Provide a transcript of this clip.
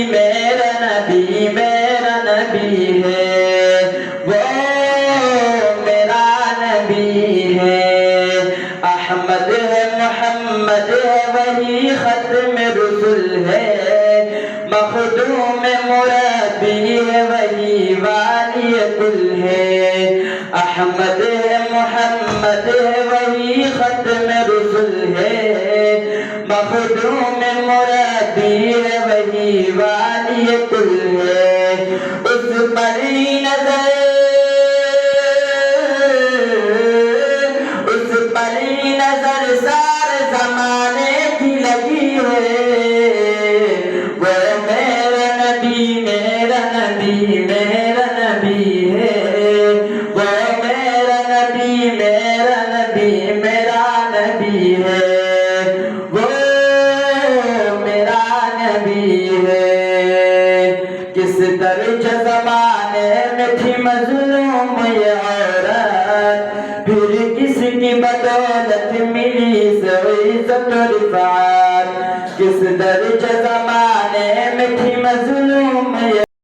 میرا نبی ہے، وہ میرا نبی ہے، احمد ہے محمد ہے وہی ختم رسول ہے، مخدوم مربی ہے وہی والی کل ہے، احمد ہے محمد ہے وہی ختم رسول ہے، مخدوم مربی ہے وہی والی کل ہے، اس پر نظر سارے زمانے کی لگی ہے، وہ میرا نبی میرا نبی میرا نبی ہے، وہ میرا نبی میرا نبی میرا نبی ہے، وہ میرا نبی ہے، کس درجہ زمانے میں تھی مظلوم یہ عورت، پھر کس کی بدولت ملی عزت و رفعت، کس درجہ زمانے میں تھی مظلوم